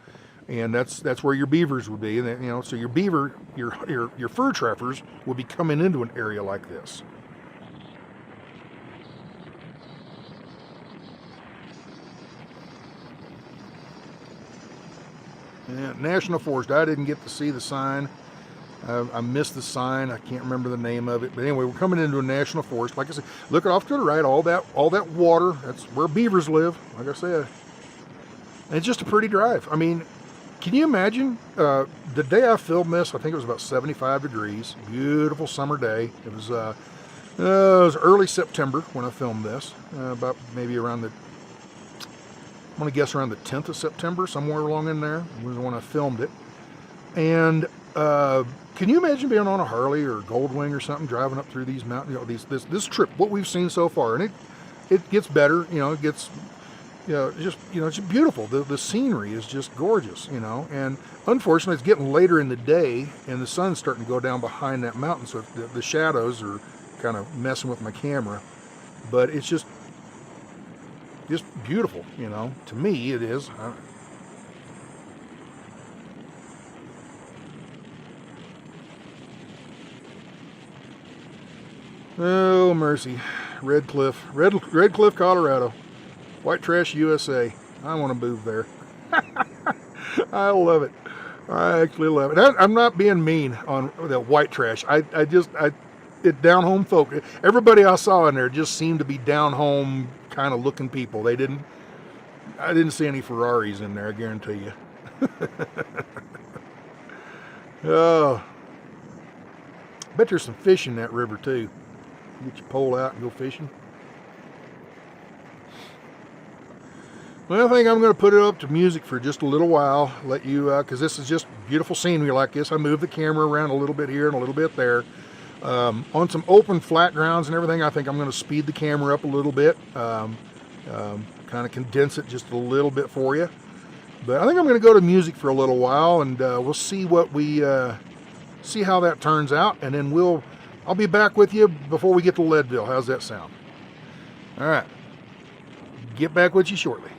and that's where your beavers would be. And you know, so your fur trappers would be coming into an area like this. Yeah, National Forest. I didn't get to see the sign. I missed the sign. I can't remember the name of it. But anyway, we're coming into a national forest. Like I said, look off to the right, all that water. That's where beavers live, like I said. And it's just a pretty drive. I mean, can you imagine? The day I filmed this, I think it was about 75 degrees. Beautiful summer day. It was early September when I filmed this. About maybe around I'm going to guess around the 10th of September, somewhere along in there was when I filmed it. And can you imagine being on a Harley or a Goldwing or something, driving up through these mountains? You know, this trip, what we've seen so far, and it gets better. You know, it gets, you know, it's beautiful. The scenery is just gorgeous. You know, and unfortunately, it's getting later in the day, and the sun's starting to go down behind that mountain, so the shadows are kind of messing with my camera. But it's just beautiful. You know, to me, it is. Oh, mercy. Red Cliff, Colorado. White Trash, USA. I want to move there. I love it. I actually love it. I'm not being mean on the white trash. It down home folk. Everybody I saw in there just seemed to be down home kind of looking people. I didn't see any Ferraris in there, I guarantee you. Oh, bet there's some fish in that river too. Get your pole out and go fishing. Well, I think I'm going to put it up to music for just a little while. Let you, because this is just beautiful scenery like this. I move the camera around a little bit here and a little bit there. On some open flat grounds and everything, I think I'm going to speed the camera up a little bit. Kind of condense it just a little bit for you. But I think I'm going to go to music for a little while, and we'll see what we see how that turns out, and then I'll be back with you before we get to Leadville. How's that sound? All right. Get back with you shortly.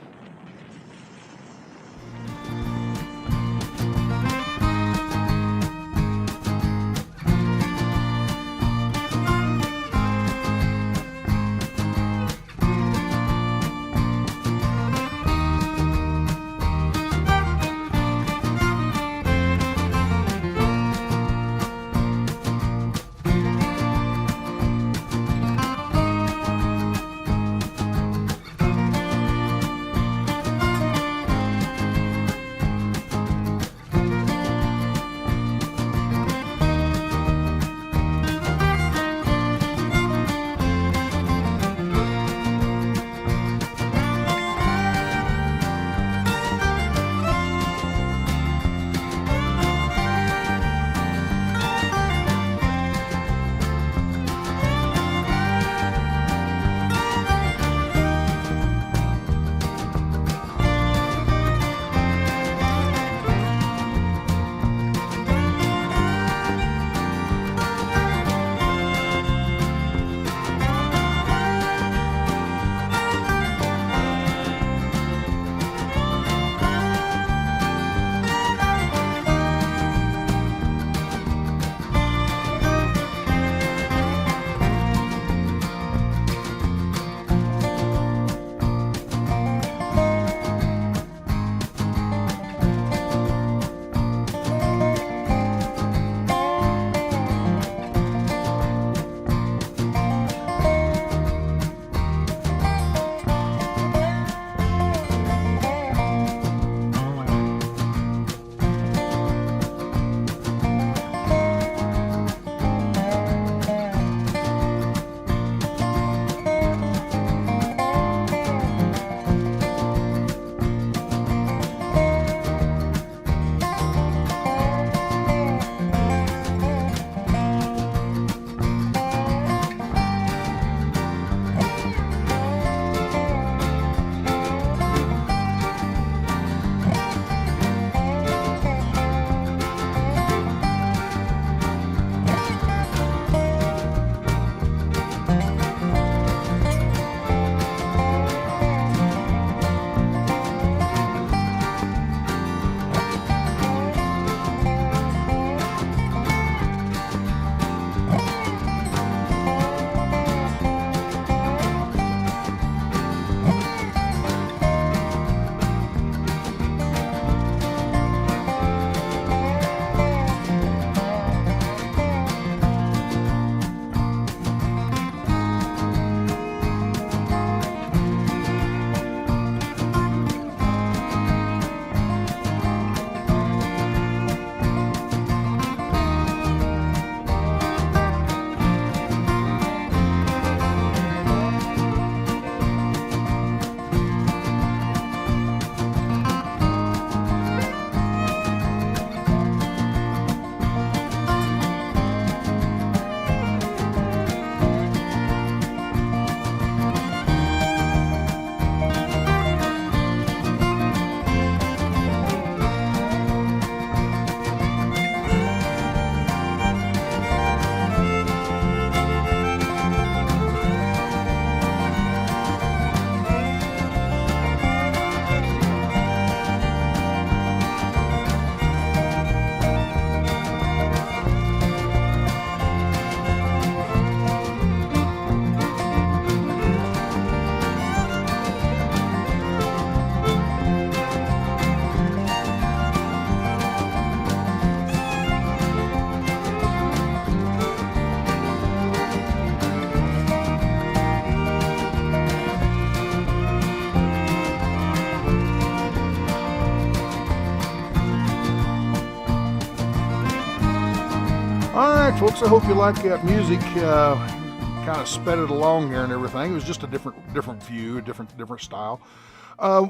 Alright folks, I hope you like that music. Kind of sped it along there and everything. It was just a different view, a different style.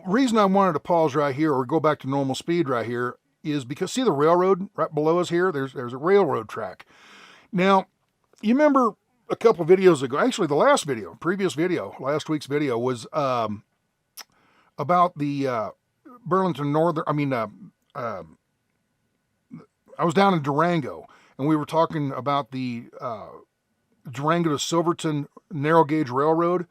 Reason I wanted to pause right here or go back to normal speed right here is because see the railroad right below us here? There's a railroad track. Now, you remember a couple of videos ago, actually the last video, last week's video was about the Burlington Northern, I was down in Durango, and we were talking about the Durango to Silverton narrow gauge railroad.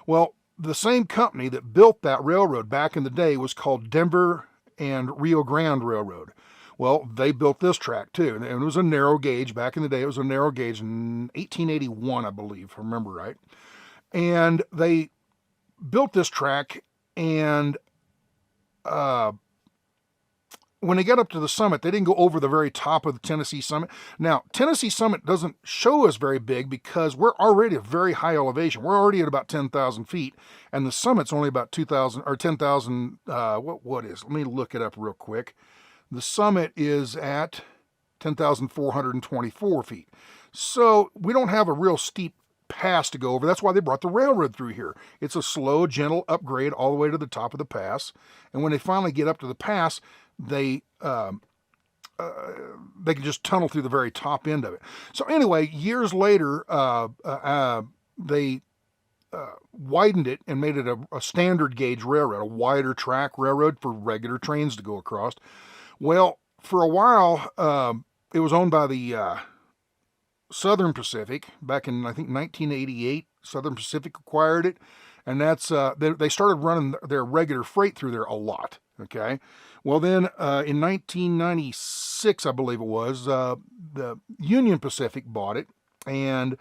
Well, the same company that built that railroad back in the day was called Denver and Rio Grand Railroad. Well, they built this track too, and it was a narrow gauge. Back in the day, it was a narrow gauge in 1881, I believe, if I remember right. And they built this track, and when they got up to the summit, they didn't go over the very top of the Tennessee Summit. Now, Tennessee Summit doesn't show us very big because we're already at very high elevation. We're already at about 10,000 feet, and the summit's only about 2,000 or 10,000. What is? Let me look it up real quick. The summit is at 10,424 feet. So we don't have a real steep pass to go over. That's why they brought the railroad through here. It's a slow, gentle upgrade all the way to the top of the pass. And when they finally get up to the pass, they can just tunnel through the very top end of it. So anyway, years later, they widened it and made it a standard gauge railroad, a wider track railroad for regular trains to go across. Well, for a while, it was owned by the Southern Pacific. Back in, I think, 1988, Southern Pacific acquired it, and that's they started running their regular freight through there a lot. Okay, well then in 1996, I believe it was, the Union Pacific bought it, and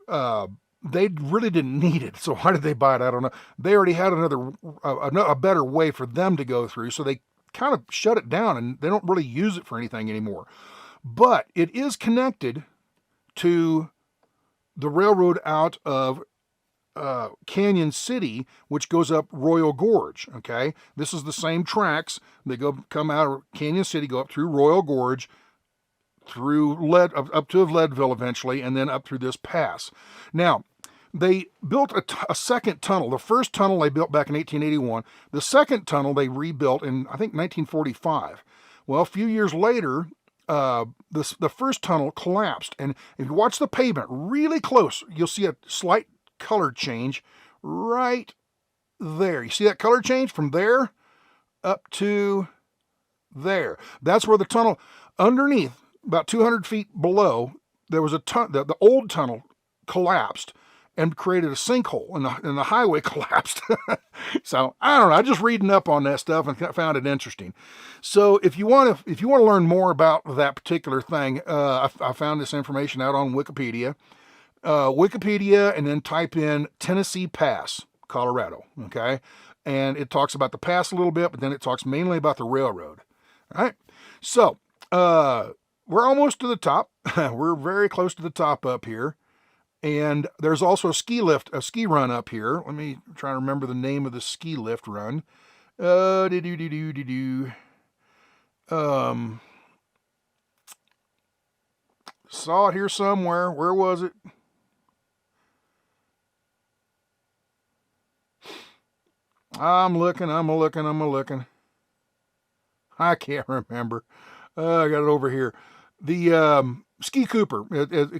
they really didn't need it. So why did they buy it? I don't know. They already had a better way for them to go through, so they kind of shut it down, and they don't really use it for anything anymore. But it is connected to the railroad out of Canyon City, which goes up Royal Gorge. Okay, this is the same tracks. They come out of Canyon City, go up through Royal Gorge, through up to Leadville eventually, and then up through this pass. Now, they built a second tunnel. The first tunnel they built back in 1881. The second tunnel they rebuilt in, I think, 1945. Well, a few years later, the first tunnel collapsed. And if you watch the pavement really close, you'll see a slight color change right there. You see that color change from there up to there? That's where the tunnel, underneath, about 200 feet below, there was the old tunnel collapsed and created a sinkhole, and the highway collapsed. So I don't know. I'm just reading up on that stuff and found it interesting. So if you want to learn more about that particular thing, I found this information out on Wikipedia. And then type in Tennessee Pass, Colorado. Okay, and it talks about the pass a little bit, but then it talks mainly about the railroad. All right. So we're almost to the top. We're very close to the top up here. And there's also a ski run up here. Let me try to remember the name of the ski lift run. Saw it here somewhere. Where was it? I'm looking. I can't remember. I got it over here. The Ski Cooper,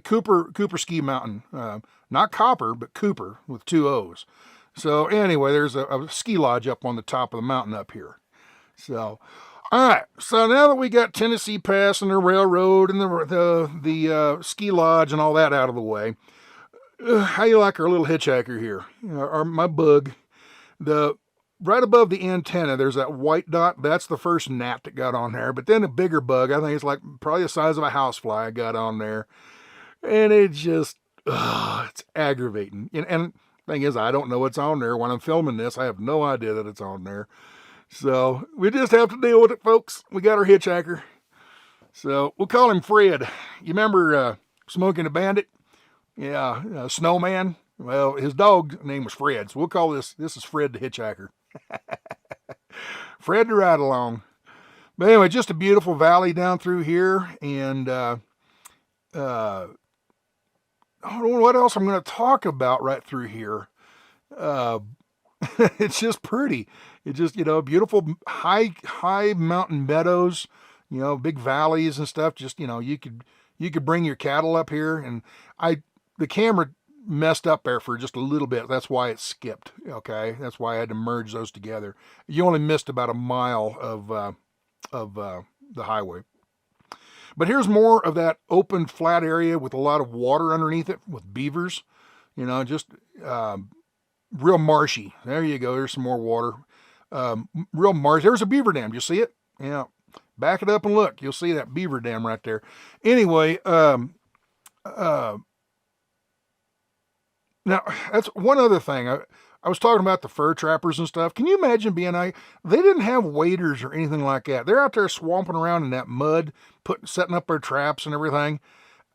Cooper Ski Mountain, not Copper, but Cooper with 2 O's. So anyway, there's a ski lodge up on the top of the mountain up here. So, all right. So now that we got Tennessee Pass and the railroad and the ski lodge and all that out of the way, how you like our little hitchhiker here? My bug, right above the antenna, there's that white dot. That's the first gnat that got on there. But then a bigger bug, I think it's like probably the size of a housefly, got on there. And it just, it's aggravating. And the thing is, I don't know what's on there. When I'm filming this, I have no idea that it's on there. So we just have to deal with it, folks. We got our hitchhiker. So we'll call him Fred. You remember Smokey and the Bandit? Yeah, Snowman. Well, his dog's name was Fred. So we'll call this is Fred the hitchhiker. Fred to ride along. But anyway, just a beautiful valley down through here, and I don't know what else I'm going to talk about right through here. It's just pretty. It's just, beautiful high mountain meadows, big valleys and stuff. Just, you could bring your cattle up here, and the camera messed up there for just a little bit. That's why it skipped. Okay, that's why I had to merge those together. You only missed about a mile of the highway. But here's more of that open flat area with a lot of water underneath it with beavers. You know, just real marshy. There you go. There's some more water. Real marshy. There's a beaver dam. Do you see it? Yeah. Back it up and look. You'll see that beaver dam right there. Anyway, now, that's one other thing. I was talking about the fur trappers and stuff. Can you imagine being out? They didn't have waders or anything like that. They're out there swamping around in that mud, setting up their traps and everything.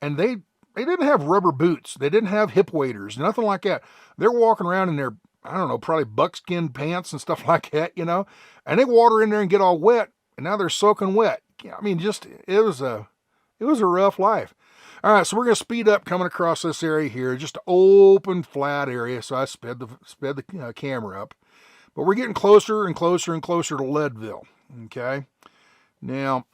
And they didn't have rubber boots. They didn't have hip waders, nothing like that. They're walking around in their, I don't know, probably buckskin pants and stuff like that, you know. And they water in there and get all wet, and now they're soaking wet. I mean, just it was a rough life. All right, so we're going to speed up coming across this area here, just an open, flat area. So I sped the camera up. But we're getting closer and closer and closer to Leadville, okay? Now,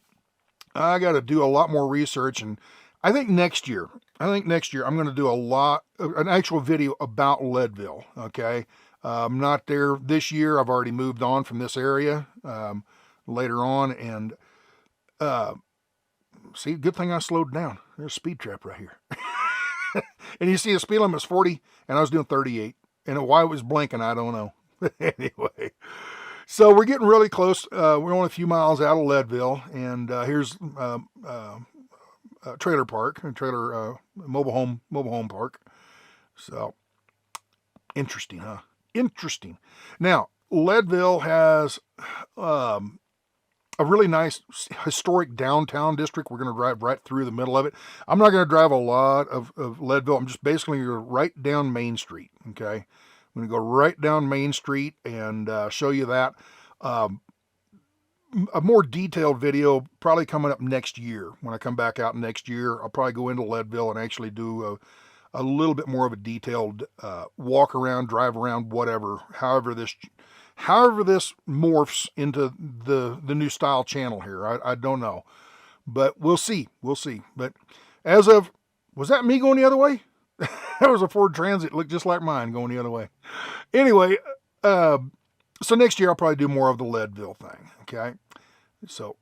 I got to do a lot more research, and I think next year I'm going to do an actual video about Leadville, okay? I'm not there this year. I've already moved on from this area later on, and see, good thing I slowed down. There's a speed trap right here. And you see the speed limit was 40, and I was doing 38. And why it was blinking, I don't know. Anyway, so we're getting really close. We're only a few miles out of Leadville, and here's a trailer park, mobile home park. So, interesting, huh? Interesting. Now, Leadville has a really nice historic downtown district. We're going to drive right through the middle of it. I'm not going to drive a lot of Leadville. I'm just basically going to right down Main Street, okay? I'm going to go right down Main Street and show you that. A more detailed video probably coming up next year. When I come back out next year, I'll probably go into Leadville and actually do a little bit more of a detailed walk around, drive around, whatever, however this morphs into the new style channel here. I don't know, but we'll see. But as of, was that me going the other way? That was a Ford Transit, looked just like mine going the other way. Anyway, so next year I'll probably do more of the Leadville thing. Okay. So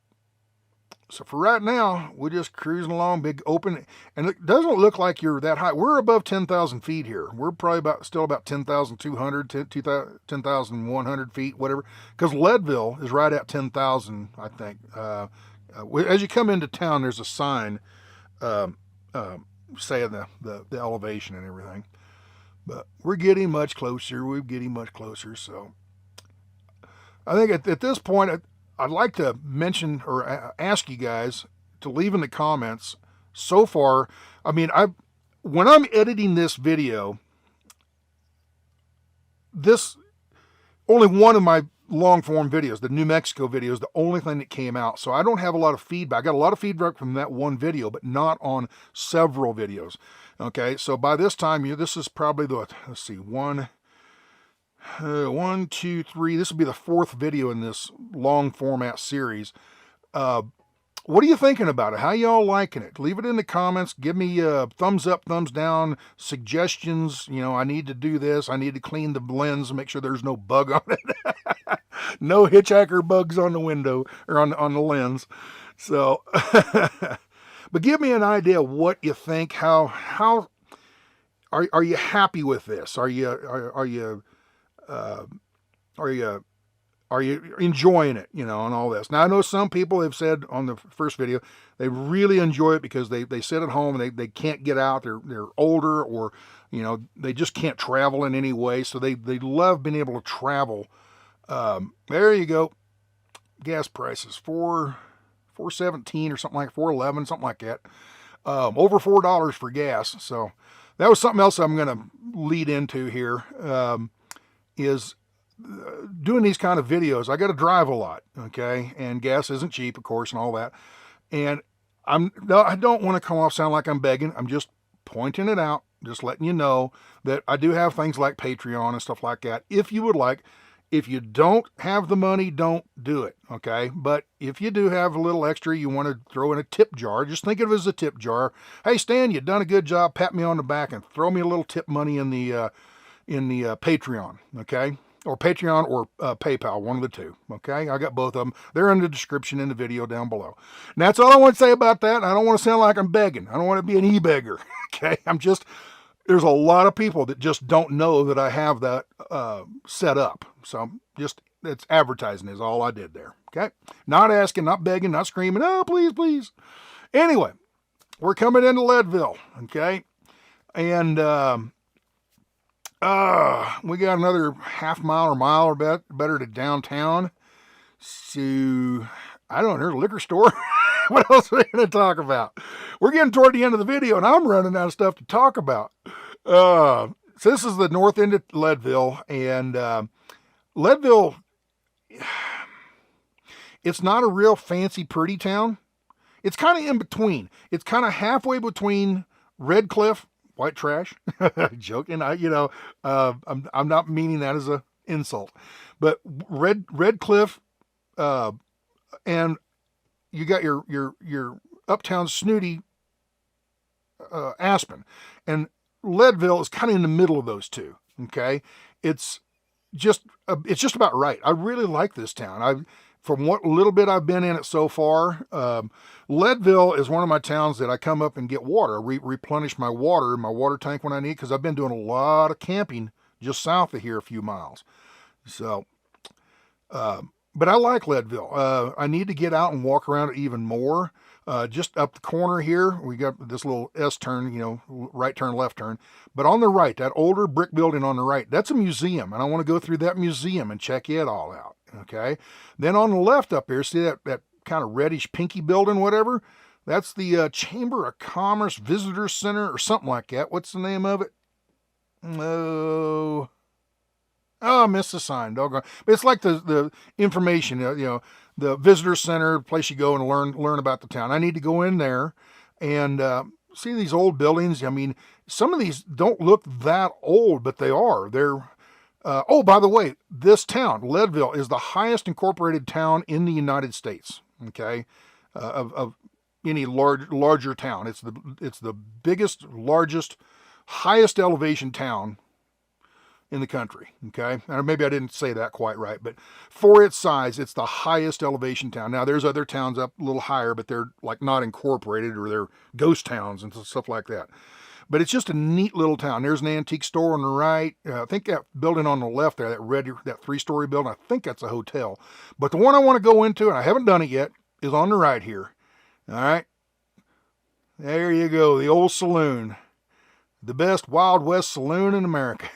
for right now, we're just cruising along, big open, and it doesn't look like you're that high. We're above 10,000 feet here. We're probably still about 10,200, 10,100 feet, whatever, because Leadville is right at 10,000, I think. As you come into town, there's a sign saying the elevation and everything. But we're getting much closer. So I think at this point, I'd like to mention or ask you guys to leave in the comments. So far, I mean, when I'm editing this video, only one of my long form videos, the New Mexico video, is the only thing that came out. So I don't have a lot of feedback. I got a lot of feedback from that one video, but not on several videos. Okay, so by this time, this is probably let's see, 1, 2, 3. This will be the 4th video in this long format series. What are you thinking about it? How y'all liking it? Leave it in the comments. Give me a thumbs up, thumbs down, suggestions. You know, I need to do this. I need to clean the lens and make sure there's no bug on it. No hitchhiker bugs on the window or on the lens. So, but give me an idea of what you think. How are you happy with this? Are you enjoying it, you know, and all this? Now, I know some people have said on the first video, they really enjoy it because they sit at home and they can't get out. They're older, or, you know, they just can't travel in any way. So they love being able to travel. There you go. Gas prices, $4.17 or something like $4.11, something like that. Over $4 for gas. So that was something else I'm going to lead into here. Is doing these kind of videos. I got to drive a lot, okay? And gas isn't cheap, of course, and all that. And I don't want to come off sound like I'm begging. I'm just pointing it out, just letting you know that I do have things like Patreon and stuff like that. If you would like, If you don't have the money, don't do it, okay? But if you do have a little extra you want to throw in a tip jar, just think of it as a tip jar. Hey, Stan, you've done a good job. Pat me on the back and throw me a little tip money in the Patreon, okay? Or Patreon or PayPal, one of the two, okay? I got both of them. They're in the description in the video down below. And that's all I want to say about that. I don't want to sound like I'm begging. I don't want to be an e-beggar, okay? There's a lot of people that just don't know that I have that set up. So just, it's advertising is all I did there, okay? Not asking, not begging, not screaming, oh, please, please. Anyway, we're coming into Leadville, okay? And we got another half mile or mile or better to downtown. So, I don't know, there's a liquor store. What else are we going to talk about? We're getting toward the end of the video, and I'm running out of stuff to talk about. So this is the north end of Leadville, and Leadville, it's not a real fancy, pretty town. It's kind of in between. It's kind of halfway between Red Cliff, white trash. Joking, I'm not meaning that as an insult, but Red Cliff, and you got your uptown snooty Aspen, and Leadville is kind of in the middle of those two. Okay, it's just about right. I really like this town. From what little bit I've been in it so far, Leadville is one of my towns that I come up and get water, replenish my water in my water tank when I need, because I've been doing a lot of camping just south of here a few miles. So, but I like Leadville. I need to get out and walk around it even more. Just up the corner here, we got this little S-turn, right turn, left turn. But on the right, that older brick building on the right, that's a museum. And I want to go through that museum and check it all out, okay? Then on the left up here, see that kind of reddish pinky building, whatever? That's the Chamber of Commerce Visitor Center or something like that. What's the name of it? Oh, I missed the sign, doggone. But it's like the information, the visitor center, place you go and learn about the town. I need to go in there and see these old buildings. I mean, some of these don't look that old, but they are. They're oh, by the way, this town, Leadville, is the highest incorporated town in the United States. Okay, of any larger town. It's the biggest, largest, highest elevation town in the country, okay? Or maybe I didn't say that quite right, but for its size, it's the highest elevation town. Now, there's other towns up a little higher, but they're like not incorporated, or they're ghost towns and stuff like that. But it's just a neat little town. There's an antique store on the right. I think that building on the left there, that three-story building, I think that's a hotel. But the one I want to go into, and I haven't done it yet, is on the right here. All right? There you go, the old saloon. The best Wild West saloon in America.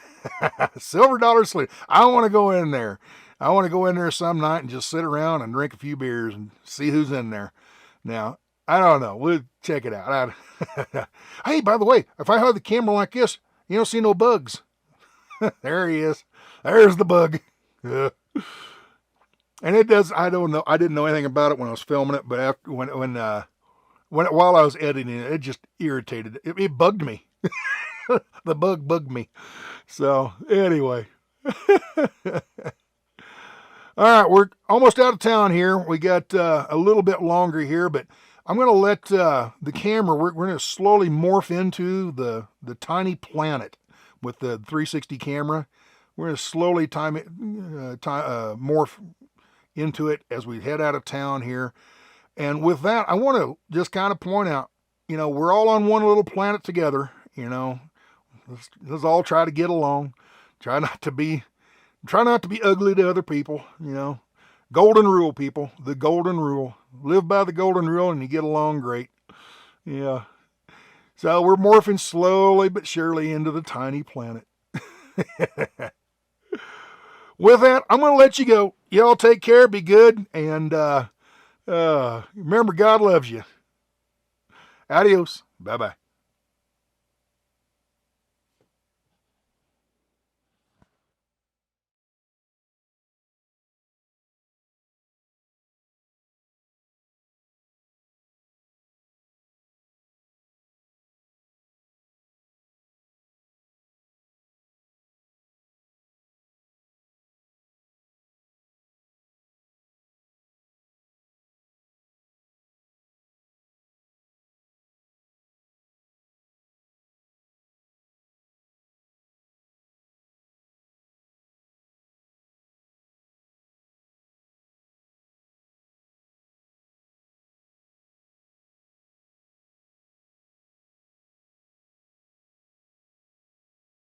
Silver Dollar Saloon. I want to go in there. I want to go in there some night and just sit around and drink a few beers and see who's in there. Now, I don't know. We'll check it out. Hey, by the way, if I hold the camera like this, you don't see no bugs. There he is. There's the bug. And it does. I don't know. I didn't know anything about it when I was filming it, but after while I was editing it, it just irritated. It bugged me. The bug bugged me. So anyway, all right, we're almost out of town here. We got a little bit longer here, but I'm going to let the camera, we're going to slowly morph into the tiny planet with the 360 camera. We're going to slowly morph into it as we head out of town here. And with that, I want to just kind of point out, we're all on one little planet together. Let's all try to get along. Try not to be ugly to other people. Golden rule, people. The golden rule. Live by the golden rule, and you get along great. Yeah. So we're morphing slowly but surely into the tiny planet. With that, I'm going to let you go. Y'all take care. Be good, and remember, God loves you. Adios. Bye bye.